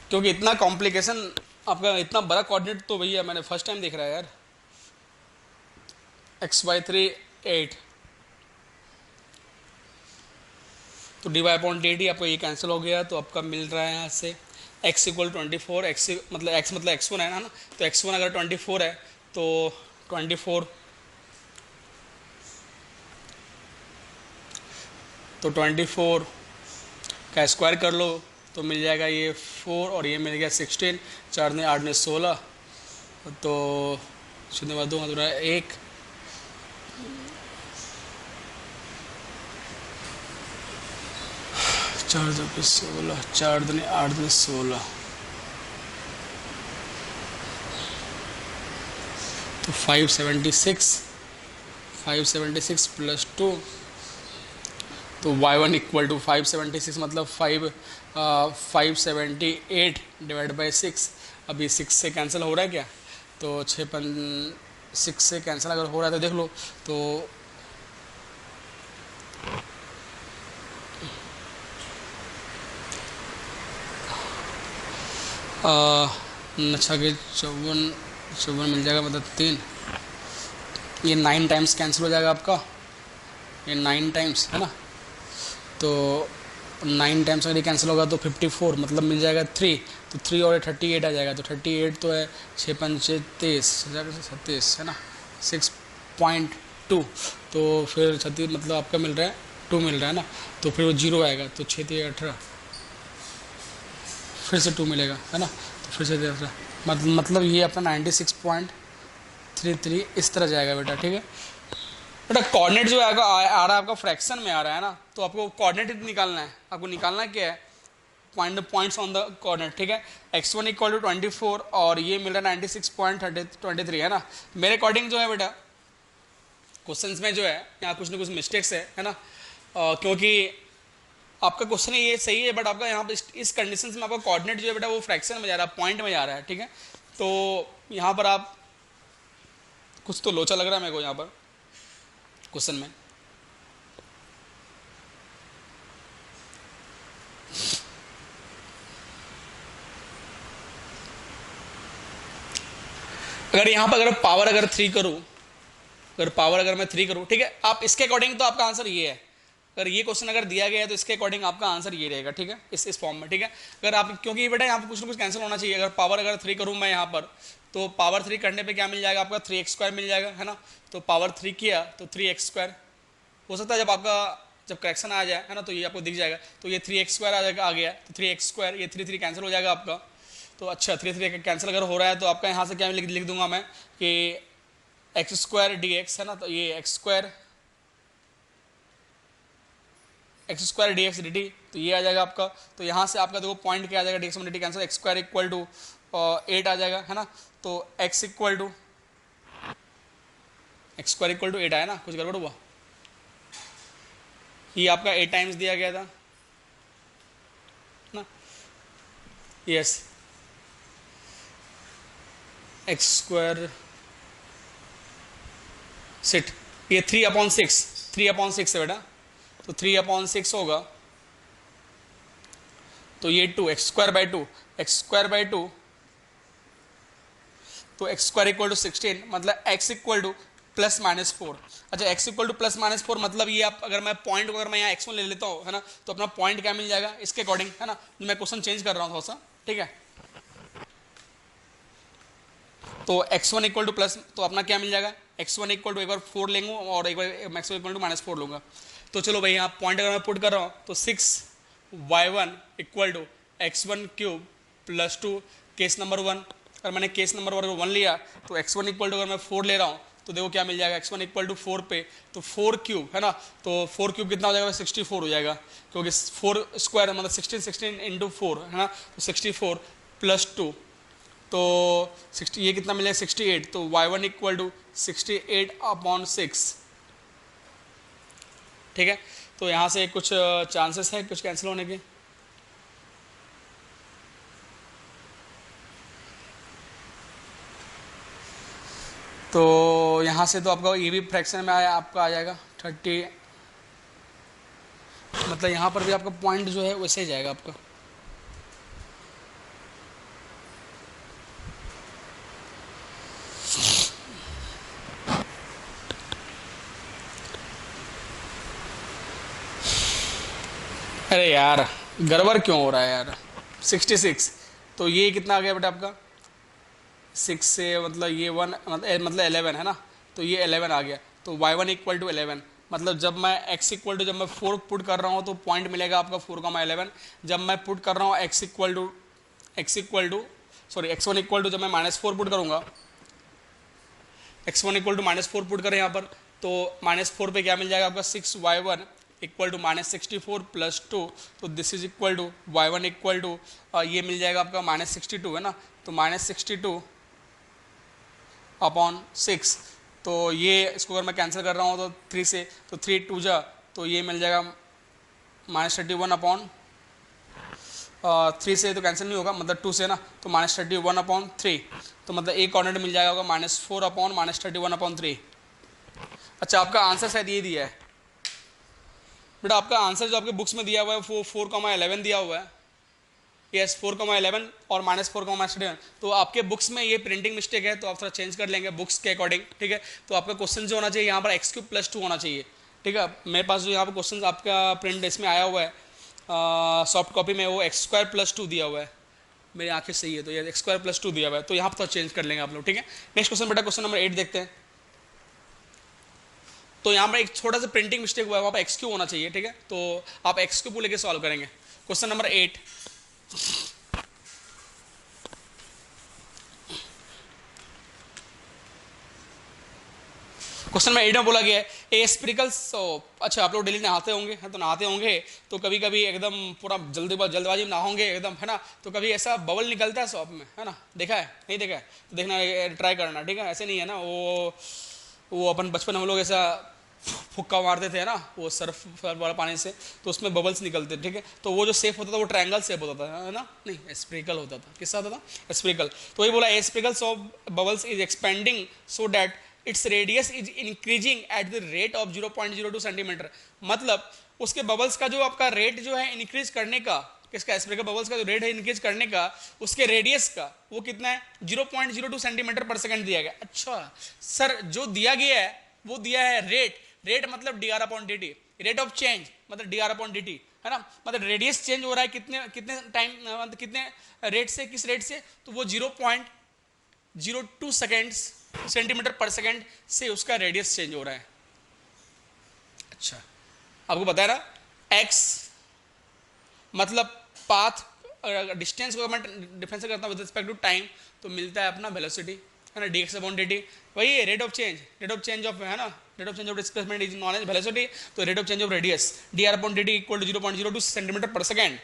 क्योंकि इतना complication आपका, इतना बड़ा कोऑर्डिनेट तो भैया मैंने फर्स्ट टाइम देख रहा है यार। x/3 8, तो dy अपॉन dt आपको ये कैंसिल हो गया, तो आपका मिल रहा है यहाँ से x इक्वल 24, x मतलब x1 है ना, तो x1 अगर 24 है तो 24, तो 24 का स्क्वायर कर लो तो मिल जाएगा ये 4 और ये मिल गया 16, 4 ने 8 ने 16, तो 0 2 मतलब 1, चार 2 16, 4 दूनी 8 दूनी 16, तो 576 प्लस 2, तो y1 इक्वल टू 576 मतलब 578 डिवाइड बाई 6। अभी 6 से कैंसिल हो रहा है क्या, तो 6 से कैंसिल अगर हो रहा है तो देख लो, तो अच्छा कि 54 मिल जाएगा, मतलब 3, ये 9 टाइम्स कैंसिल हो जाएगा आपका, ये 9 टाइम्स है ना, तो 9 टाइम्स अगर ये कैंसिल होगा तो 54 मतलब मिल जाएगा 3, तो 3 और 38 आ जाएगा, तो 38 तो है 6 5 36 है ना, 6.2, तो फिर 36 मतलब आपका मिल रहा है 2 मिल रहा है ना, तो फिर वो 0 आएगा, तो 6 18 फिर से 2 मिलेगा, है ना। तो फिर से दूसरा मतलब ये अपना 96.33 इस तरह जाएगा बेटा, ठीक है। बेटा कोऑर्डिनेट जो आएगा आ रहा है आपका फ्रैक्शन में आ रहा है ना, तो आपको कोऑर्डिनेट निकालना है। आपको निकालना क्या है, पॉइंट्स ऑन द कोऑर्डिनेट, ठीक है। x1 इक्वल टू 24 और ये मिल रहा है 96.23, है ना। मेरे अकॉर्डिंग जो है बेटा क्वेश्चंस में जो है यहाँ कुछ ना कुछ मिस्टेक्स है ना, क्योंकि आपका क्वेश्चन ये सही है, बट आपका यहाँ पे इस कंडीशन में आपका कोऑर्डिनेट जो है बेटा वो फ्रैक्शन में जा रहा है, पॉइंट में जा रहा है, ठीक है। तो यहाँ पर आप कुछ तो लोचा लग रहा है मेरे को यहाँ पर क्वेश्चन में। अगर यहाँ पर अगर पावर अगर 3 करूँ, अगर पावर अगर मैं 3 करूँ, ठीक है, आप इसके अकॉर्डिंग तो आपका आंसर ये है। अगर ये क्वेश्चन अगर दिया गया है तो इसके अकॉर्डिंग आपका आंसर ये रहेगा, ठीक है, इस फॉर्म में, ठीक है। अगर आप, क्योंकि बेटा यहाँ पे कुछ ना कुछ कैंसिल होना चाहिए। अगर पावर अगर 3 करूँ मैं यहाँ पर, तो पावर 3 करने पे क्या मिल जाएगा आपका 3x² मिल जाएगा, है ना। तो पावर 3 किया तो 3x²। हो सकता है जब करेक्शन आ जाए, है ना, तो ये आपको दिख जाएगा। तो ये 3x² आ जाएगा, आ गया तो 3x², ये 3 3 कैंसिल हो जाएगा आपका। तो अच्छा 3 3 कैंसिल अगर हो रहा है तो आपका यहाँ से क्या लिख दूंगा मैं कि x² dx, है ना। तो ये x² dx dt, तो ये आ जाएगा आपका। तो यहाँ से आपका देखो पॉइंट क्या आ जाएगा, dx dt cancel, x² equal to 8 आ जाएगा, है ना। तो x इक्वल टू x² 8 आया ना, कुछ गड़बड़ हुआ, ये आपका 8 टाइम्स दिया गया था ना, यस। x² सिट, ये 3/6 है बेटा, तो 3/6 होगा। तो ये 2 x² 2 तो x² इक्वल टू 16, मतलब x इक्वल टू +-4। अच्छा x इक्वल टू +-4 मतलब ये आप, अगर मैं पॉइंट को अगर मैं यहाँ x1 ले लेता हूँ, है ना, तो अपना पॉइंट क्या मिल जाएगा इसके अकॉर्डिंग, है ना। मैं क्वेश्चन चेंज कर रहा हूँ थोड़ा सा, ठीक है। तो x1 इक्वल टू प्लस, तो अपना क्या मिल जाएगा, x1 इक्वल टू एक बार 4 लेंगे और एक बार x1 इक्वल टू -4 लूंगा। तो चलो भाई यहाँ पॉइंट अगर मैं पुट कर रहा हूँ तो 6y1 equal to x1³ +2 case number 1। अगर मैंने केस नंबर 1 लिया तो x1 इक्वल टू अगर मैं 4 ले रहा हूँ तो देखो क्या मिल जाएगा, x1 इक्वल टू 4 पे, तो 4³ है ना। तो 4³ कितना हो जाएगा, 64 हो जाएगा, क्योंकि 4² मतलब 16 इंटू 4, है ना। तो 64 +2 तो 60, ये कितना मिलेगा 68। तो y1 इक्वल टू 68/6, ठीक है। तो यहाँ से कुछ चांसेस है कुछ कैंसिल होने के। तो यहाँ से तो आपका ये भी फ्रैक्शन में आया, आपका आ जाएगा 30, मतलब यहाँ पर भी आपका पॉइंट जो है वैसे ही जाएगा आपका। अरे यार गड़बड़ क्यों हो रहा है यार, 66, तो ये कितना आ गया बेटा आपका 6 से, मतलब ये 1 मतलब 11, है ना। तो ये 11 आ गया। तो y1 इक्वल टू 11, मतलब जब मैं x इक्वल टू, जब मैं 4 पुट कर रहा हूँ तो पॉइंट मिलेगा आपका 4,11। जब मैं पुट कर रहा हूँ x equal to sorry x1 equal to, जब मैं -4 पुट करूँगा, x1 इक्वल टू -4 पुट करें यहाँ पर, तो -4 पे क्या मिल जाएगा आपका 6y1 इक्वल टू -64 +2। तो this is equal to y1 equal to ये मिल जाएगा आपका -62, है ना। तो -62/6, तो ये इसको अगर मैं कैंसिल कर रहा हूँ तो 3 से, तो 3 2 जा, तो ये मिल जाएगा -31/3 से तो कैंसिल नहीं होगा, मतलब 2 से ना, तो -31/3, तो मतलब एक कोऑर्डिनेट मिल जाएगा होगा -4/-31/3। अच्छा आपका आंसर शायद ये दिया है बेटा, आपका आंसर जो आपके बुक्स में दिया हुआ है वो 4,11 दिया हुआ है, यस 4,11 और -4,11। तो आपके बुक्स में ये प्रिंटिंग मिस्टेक है, तो आप थोड़ा चेंज कर लेंगे बुक्स के अकॉर्डिंग, ठीक है। तो आपका क्वेश्चन जो होना चाहिए यहाँ पर x³ +2 होना चाहिए, ठीक है। मेरे पास जो यहाँ पर क्वेश्चन आपका प्रिंट इसमें आया हुआ है सॉफ्ट कॉपी में, वो x² +2 दिया हुआ है। मेरी आंखें सही है तो ये x² +2 दिया हुआ है, तो यहाँ पर चेंज कर लेंगे आप लोग, ठीक है। नेक्स्ट क्वेश्चन बेटा, क्वेश्चन नंबर 8 देखते हैं। तो यहाँ पर एक छोटा सा प्रिंटिंग मिस्टेक हुआ है, वहाँ पर x³ होना चाहिए, ठीक है। तो आप x³ लेके सॉल्व करेंगे। क्वेश्चन नंबर 8, क्वेश्चन में 8 में बोला गया है ए स्पिरिकल। अच्छा, आप लोग डेली नहाते होंगे, है तो नहाते होंगे तो कभी कभी एकदम पूरा जल्दबाजी में नहाओगे एकदम, है ना, तो कभी ऐसा बबल निकलता है सॉप में, है ना, देखा है नहीं देखा है तो देखना, ट्राई करना, ठीक है। ऐसे नहीं है ना, वो अपन बचपन हम लोग ऐसा फुक्का मारते थे, है ना, वो सर्फ वाला पानी से, तो उसमें बबल्स निकलते, ठीक है। तो वो जो शेप होता था वो ट्रायंगल शेप होता था, है ना, नहीं स्पिरिकल होता था। किससा होता था? स्पिरिकल। तो वही बोला a spherical of bubbles is expanding so that its radius is increasing at the rate of 0.02 centimetre. मतलब उसके बबल्स का जो आपका रेट जो है इंक्रीज करने का, किसका? स्पिरिकल बबल्स का जो रेट है इंक्रीज करने का, उसके रेडियस का वो कितना है? 0.02 सेंटीमीटर पर सेकंड दिया गया। अच्छा सर, जो दिया गया है वो दिया है रेट मतलब D R upon D T, rate of change मतलब D R upon D T, है ना, मतलब रेडियस चेंज हो रहा है कितने टाइम, मतलब कितने रेट से, किस रेट से, तो वो 0.02 सेकेंड्स सेंटीमीटर पर सेकंड से उसका रेडियस चेंज हो रहा है। अच्छा, आपको पता है ना, एक्स मतलब पाथ, डिस्टेंस को मैं डिफरेंस करता हूँ विद रिस्पेक्ट टू टाइम तो मिलता है अपना वेलोसिटी, है ना, D x upon D T. वही है रेट ऑफ चेंज ऑफ, है ना, rate of change of displacement is known as velocity, तो rate of change of radius D R upon D T equal to 0.02 centimetre per second.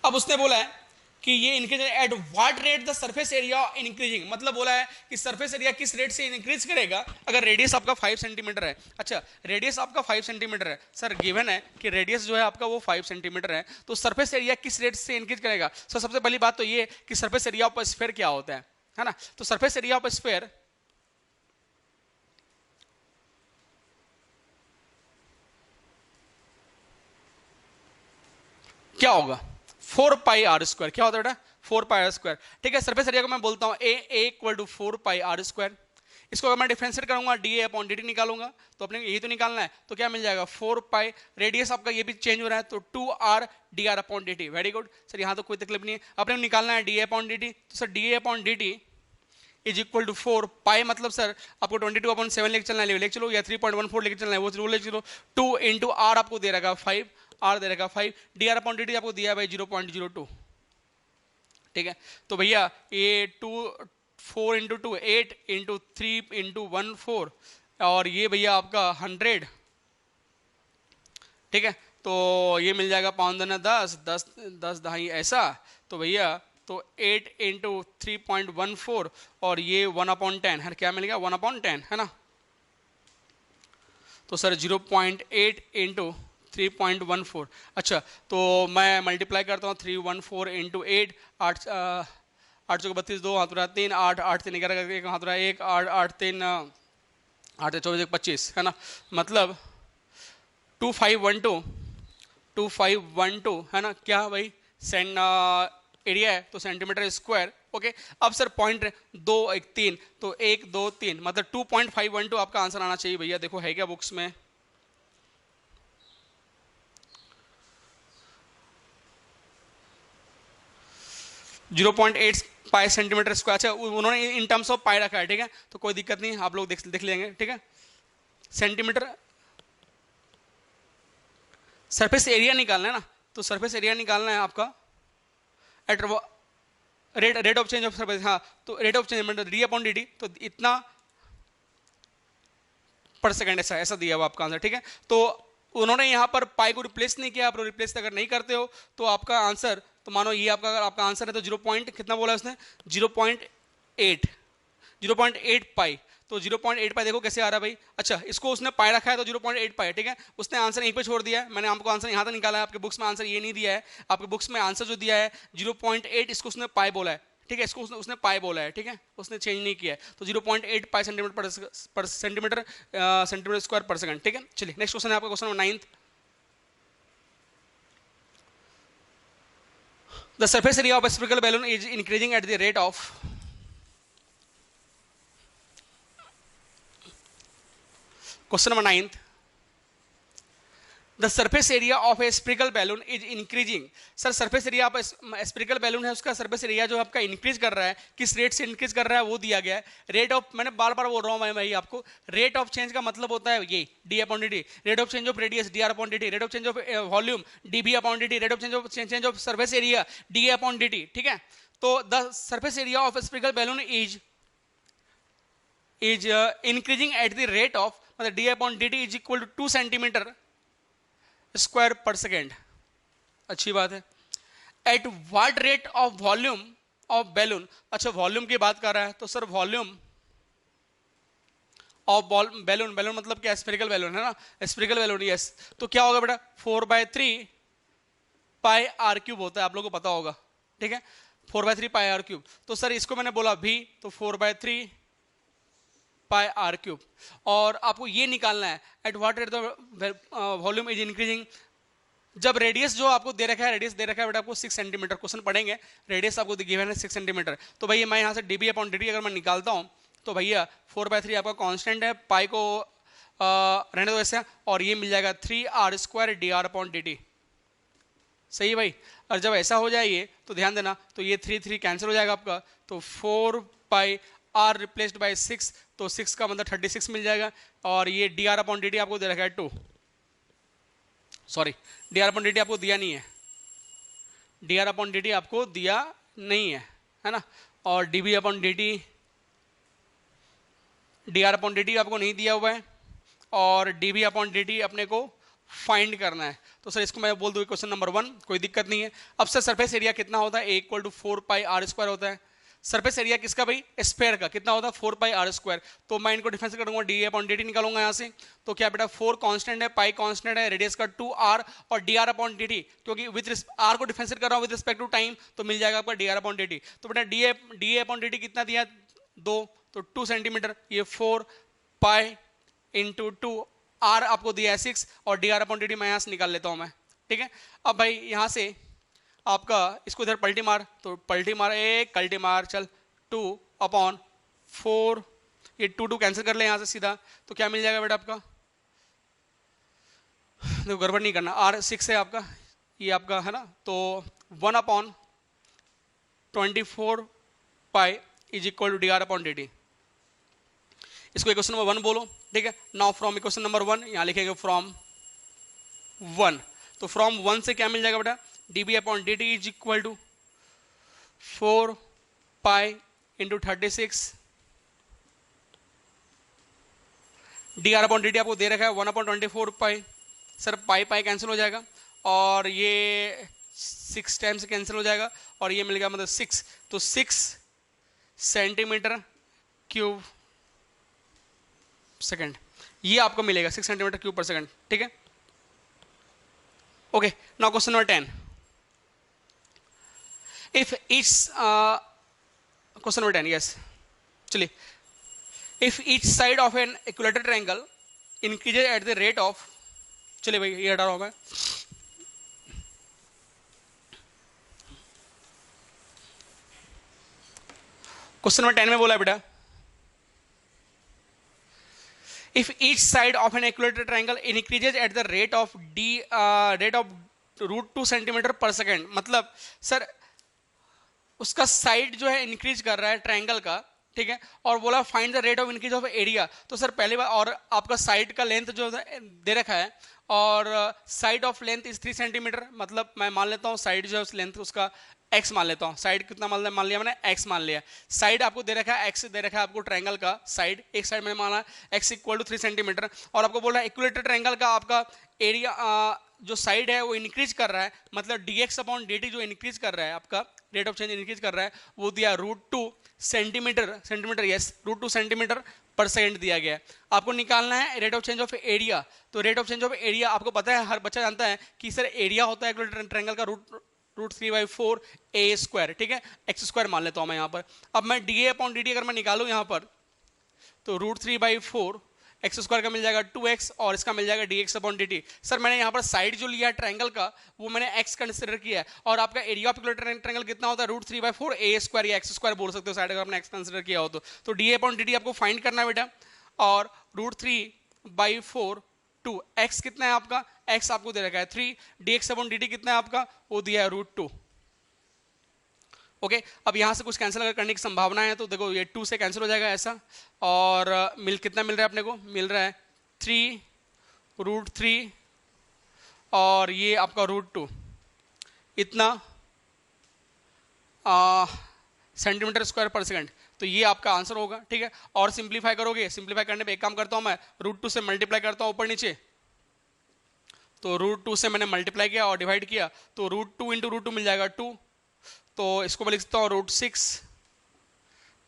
अब उसने बोला है कि ये increase at what rate the surface area increasing, मतलब बोला है कि सरफेस एरिया किस रेट से इंक्रीज करेगा अगर रेडियस आपका 5 सेंटीमीटर है। अच्छा, रेडियस आपका 5 सेंटीमीटर है सर, गिवन है कि रेडियस जो है आपका वो 5 सेंटीमीटर है, तो सरफेस एरिया किस रेट से इंक्रीज करेगा? सर सबसे पहली बात तो ये कि सरफेस एरिया ऑफ स्फीयर क्या होता है ना, तो सरफेस एरिया ऑफ स्फीयर क्या होगा? 4 पाई आर स्क्वायर। क्या होता है बेटा? 4 पाई आर स्क्वायर, ठीक है। सरफेस एरिया को मैं बोलता हूँ A equal to 4 pi R square. इसको अगर मैं डिफरेंशिएट करूंगा D A upon D T निकालूंगा तो अपने यही तो निकालना है, तो क्या मिल जाएगा? 4 पाई, रेडियस आपका ये भी चेंज हो रहा है तो 2 R D R upon D T. Very good sir, यहाँ तो कोई तकलीफ नहीं है। अपने निकालना है D A upon D T, तो sir D A upon D T is equal to 4 pi, मतलब सर आपको 22/7 लेके चलना है, लेके चलो, या 3.14 लेके चलना है, वो लेके चलो। 2 इंटू आर आपको दे रखा 5, आर दे रखा 5, D R upon D T आपको दिया है भाई 0.02, ठीक है। तो भैया ये 4 इंटू 2 8 इंटू 3 इंटू 1 4, और ये भैया आपका 100, ठीक है। तो ये मिल जाएगा 5 दूना 10, 10 दहाई ऐसा, तो भैया तो 8 इंटू 3.14 और ये 1/10 है, क्या मिल गया? 1/10, है ना। तो सर 0.8 इंटू 3.14, अच्छा तो मैं मल्टीप्लाई करता हूँ 314 इंटू 8, 8 8 चौके 32, 2 हाथ रहा 3, 8 8 3 11 एक हाथ रहा 1, 8 8 3 8 24 25, है ना, मतलब 2512 है ना, क्या भाई एरिया है तो सेंटीमीटर स्क्वायर। ओके, अब सर पॉइंट 2 1 3, तो 1 2 3 मतलब 2.512 आपका आंसर आना चाहिए भैया। देखो है क्या बुक्स में? जीरो 0.8 पाई सेंटीमीटर स्क्वायर। अच्छा, उन्होंने इन टर्म्स ऑफ पाई रखा है, ठीक है, तो कोई दिक्कत नहीं, आप लोग देख लेंगे, ठीक है। सेंटीमीटर, सरफेस एरिया निकालना है ना, तो सरफेस एरिया निकालना है आपका at rate of change of surface, हाँ, तो रेट ऑफ चेंज मतलब डी अपॉन डी टी, तो इतना पर सेकंड, ऐसा ऐसा दिया हुआ आपका आंसर, ठीक है। तो उन्होंने यहाँ पर पाई को रिप्लेस नहीं किया, आप रिप्लेस अगर नहीं करते हो तो आपका आंसर, तो मानो ये आपका अगर आपका आंसर है तो 0 पॉइंट कितना बोला उसने? 0.8 पाई, तो 0.8 पाई देखो कैसे आ रहा है भाई। अच्छा, इसको उसने पाई रखा है तो 0.8 पाई, ठीक है, उसने आंसर यहीं पे छोड़ दिया है, मैंने आपको आंसर यहाँ तक निकाला है, आपके बुक्स में आंसर ये नहीं दिया है, आपके बुक्स में आंसर जो दिया है 0.8, इसको उसने पाई बोला है, ठीक है, इसको उसने पाई बोला है, ठीक है, उसने चेंज नहीं किया है, तो 0.8 पाई सेंटीमीटर पर सेंटीमीटर स्क्वायर पर सेकंड, ठीक है। चलिए नेक्स्ट क्वेश्चन है आपका, question number 9th। The surface area of a spherical balloon is increasing at the rate of, question number 9th, the surface area of a spherical balloon is increasing। Sir surface area आप spherical balloon है उसका surface area जो आपका increase कर रहा है, किस rate से इंक्रीज कर रहा है वो दिया गया है। रेट ऑफ, मैंने बार बार बोल रहा हूँ भाई आपको, रेट ऑफ चेंज का मतलब होता है ये D upon D T, rate of change of radius D R upon D T, rate of change of volume D B upon D T, rate of change of surface area D upon D T, ठीक है। तो the surface area of spherical balloon is increasing at the rate of, मतलब D upon D T is equal to 2 centimetre square per second. अच्छी बात है। Eight what rate of volume of balloon, अच्छा volume की बात कर रहा है तो sir volume of balloon, balloon मतलब क्या, स्फेरिकल बैलून है ना, स्फेरिकल बैलून, यस। तो क्या होगा बेटा 4/3 पाई आर क्यूब होता है, आप लोगों को पता होगा, ठीक है, 4/3 पाई आर क्यूब। तो सर इसको मैंने बोला भी, तो 4/3 पाई आर क्यूब। और आपको ये निकालना है eight what rate the volume is increasing, जब रेडियस जो आपको दे रखा है, रेडियस दे रखा है बेटा आपको 6 सेंटीमीटर, क्वेश्चन पढ़ेंगे, रेडियस आपको गिवन है 6 सेंटीमीटर। तो भैया मैं यहाँ से डीबी अपॉन डी अगर मैं निकालता हूँ तो भैया 4/3 आपका कांस्टेंट है, पाई को रहने दो ऐसे, और ये मिल जाएगा 3r² dr अपॉन dt। सही है भाई। और जब ऐसा हो जाए ये तो ध्यान देना, तो ये 3 कैंसिल हो जाएगा आपका, तो 4 पाई r रिप्लेस्ड बाई 6, तो 6 का मतलब 36 मिल जाएगा। और ये dr अपॉन dt आपको दे रखा है 2, सॉरी dr अपॉन dt आपको दिया नहीं है, dr अपॉन dt आपको दिया नहीं है ना। और db upon dt, dr upon dt आपको नहीं दिया हुआ है, और db अपॉन dt अपने को फाइंड करना है। तो सर इसको मैं बोल दूँ क्वेश्चन नंबर 1, कोई दिक्कत नहीं है। अब सर सरफेस एरिया कितना होता है, A = 4 पाई r² होता है। सरफेस एरिया किसका भाई, स्फेयर का, कितना होता है 4 पाई r²। तो मैं इनको डिफरेंस करूंगा, डी अपॉन डी टी निकालूंगा यहाँ से। तो क्या बेटा 4 कांस्टेंट है, पाई कांस्टेंट है, रेडियस का 2r, और dr अपॉन dt, क्योंकि विद r को डिफरेंशिएट कर रहा हूँ विद रिस्पेक्ट टू टाइम, तो मिल जाएगा आपका dr अपॉन dt। तो बेटा डी अपॉन dt कितना दिया 2, तो 2 सेंटीमीटर, ये 4 पाई इंटू 2, r आपको दिया है 6, और dr अपॉन dt मैं यहाँ से निकाल लेता हूँ मैं, ठीक है। अब भाई यहाँ से आपका इसको इधर पलटी मार, तो पलटी मार, एक कल्टी मार, चल 2 अपॉन 4, ये 2 कैंसिल कर ले यहाँ से सीधा, तो क्या मिल जाएगा बेटा आपका, देखो गड़बड़ नहीं करना, r 6 है आपका, ये आपका है ना, तो 1 upon 24 pi is equal to dr upon dt। इसको इक्वेशन नंबर 1 बोलो, ठीक है। नाउ फ्रॉम इक्वेशन नंबर 1 यहाँ लिखेंगे फ्रॉम 1, तो फ्रॉम 1 से क्या मिल जाएगा बेटा, dB upon dt is equal to 4 pi into 36, dr upon dt आपको दे रखा है 1 upon 24 pi, sir pi pi cancel हो जाएगा, और ये 6 टाइम्स कैंसिल हो जाएगा, और ये मिल गया मतलब 6, तो 6 सेंटीमीटर क्यूब सेकंड, ये आपको मिलेगा 6 सेंटीमीटर क्यूब पर सेकंड, ठीक है। Okay, now question number 10, if each question number 10, yes, चलिए, if each side of an equilateral triangle increases at the rate of, चलिए भाई ये हटा रहा हूं मैं, क्वेश्चन नंबर 10 में बोला बेटा, if each side of an equilateral triangle increases at the rate of √2 centimetre पर सेकेंड, मतलब सर उसका साइड जो है इंक्रीज कर रहा है ट्रायंगल का, ठीक है, और बोला find the rate of increase of area. तो सर पहले बार, और आपका साइड का लेंथ जो दे रखा है, और side of length is 3 centimetre, मतलब मैं मान लेता हूँ साइड जो है उस लेंथ उसका x मान लेता हूँ, साइड कितना मान लिया मैंने, x मान लिया। साइड आपको दे रखा है x दे रखा है आपको ट्रायंगल का साइड, एक साइड मैंने माना x इक्वल टू 3 सेंटीमीटर, और आपको बोल रहा है इक्विलेटरल ट्रायंगल का आपका एरिया जो साइड है वो इंक्रीज कर रहा है, मतलब dx अपॉन dt जो इंक्रीज कर रहा है, आपका रेट ऑफ चेंज इंक्रीज कर रहा है, वो दिया √2 centimetre, yes, √2 centimetre per second दिया गया है। आपको निकालना है rate of change of area. तो rate of change of area आपको पता है, हर बच्चा जानता है कि सर एरिया होता है इक्विलेटरल ट्रायंगल का √3/4 a², ठीक है, x² मान लेता हूं मैं यहाँ पर। अब मैं dA अपॉन dt अगर मैं निकालूं यहाँ पर, तो √3/4 x² का मिल जाएगा 2x, और इसका मिल जाएगा dx अपॉन dt। सर मैंने यहाँ पर साइड जो लिया है ट्रायंगल का वो मैंने x कंसिडर किया है, और आपका एरिया ऑफ इक्विलेटरल ट्रायंगल कितना होता है √3/4 a² या x² बोल सकते हो साइड, अगर आपने x कंसिडर किया हो तो dA अपॉन dt आपको फाइंड करना है बेटा, और √3/4 2 x कितना है आपका, x आपको दे रखा है 3, dx अपॉन dt कितना है आपका, वो दिया है √2। ओके, अब यहाँ से कुछ कैंसिल अगर करने की संभावना है तो देखो ये 2 से कैंसिल हो जाएगा ऐसा, और कितना मिल रहा है अपने को, मिल रहा है 3√3, और ये आपका √2, इतना सेंटीमीटर स्क्वायर पर सेकंड। तो ये आपका आंसर होगा, ठीक है। और सिंप्लीफाई करोगे, सिंप्लीफाई करने पे एक काम करता हूं मैं, √2 से मल्टीप्लाई करता हूं ऊपर नीचे, तो √2 से मैंने मल्टीप्लाई किया और डिवाइड किया, तो √2 इंटू √2 मिल जाएगा 2, तो इसको मैं लिख सकता हूँ √6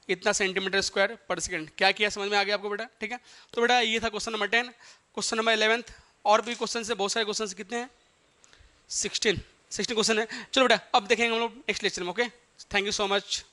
इतना सेंटीमीटर स्क्वायर पर सेकंड। क्या किया समझ में आ गया आपको बेटा, ठीक है। तो बेटा ये था क्वेश्चन नंबर 10। क्वेश्चन नंबर 11, और भी क्वेश्चन है, बहुत सारे क्वेश्चन कितने हैं, 16 क्वेश्चन है। चलो बेटा अब देखेंगे हम लोग नेक्स्ट लेक्चर में। Okay, thank you so much.